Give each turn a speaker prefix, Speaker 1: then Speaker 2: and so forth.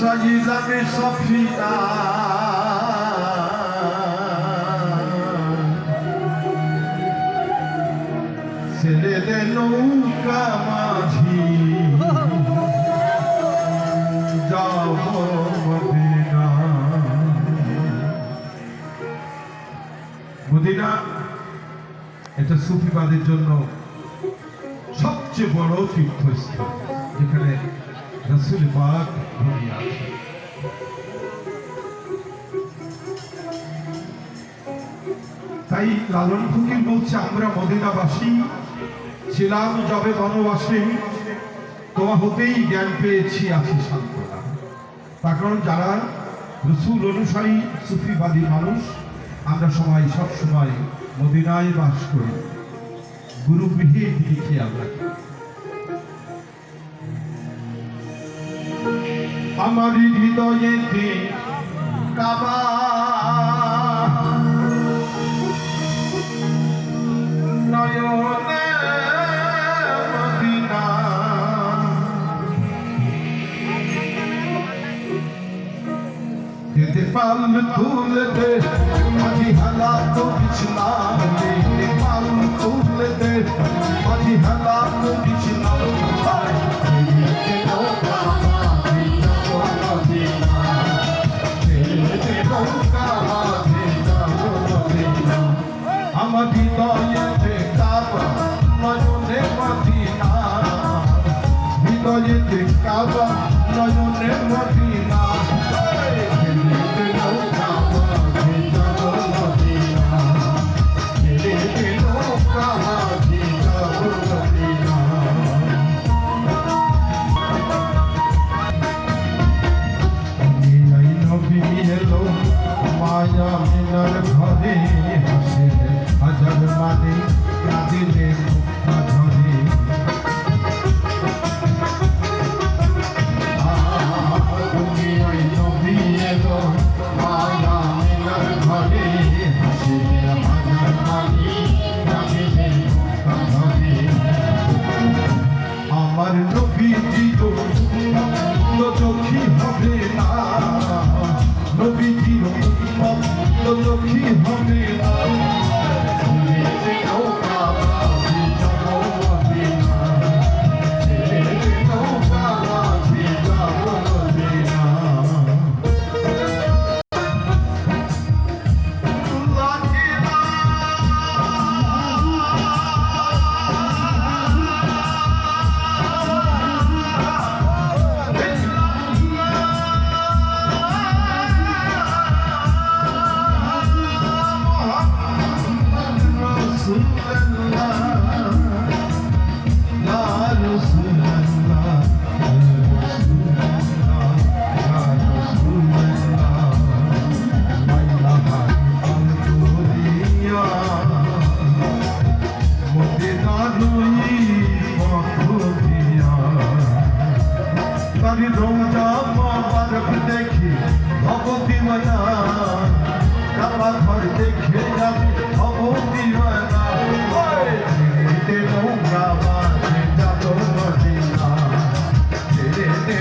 Speaker 1: সাজিদামে সফিয়া ছেড়ে দে নৌকা মাঝি যাব মদিনা। মদিনা এটা সুফিবাদের জন্য সবচেয়ে বড় তীর্থস্থান, যেখানে রাসূল পাক ঘুমিয়ে আছেন। তাই লালন ফকির বলছে, আমরা মদিনাবাসী ছিলাম যবে বনবাসী, তোমা হতেই জ্ঞান পেয়েছি আছি সান্ত্বনা। তার কারণ যারা রাসূল অনুসারী সুফিবাদী মানুষ, আমরা সবাই সব সময় মদিনায় বাস করি, গুরু গৃহে দিকে খেয়াল রাখি। আমার হৃদয়েতে কাবা নয়নে মদিনা, যেতে পাল তুলে দে মাঝি হালা তো বিছলাম, যেতে পাল তুলে দে মাঝি হালা তো বিছলাম। আমার হৃদয়েতে কাবা নয়নে মদিনা, হৃদয়েতে কাবা নয়নে মদিনা। মায়া মিনার ঘরে হাসে হাজার মানে কাঁদিলে মুক্তা ধরে। দুনিয়ায় নবী এলো মায়া মিনার ঘরে হাসে হাজার মানে কাঁদিলে মুক্তা ধরে। আমার নবীজি তো চোখী হবে না, নবীজির তো চোখী হবে না। দেখি ভগবতী মায়া কাবা ঘর দেখে যাবি ভগবতী মায়া। নৌকা বাজে যাব মদিনা, ছেড়ে দে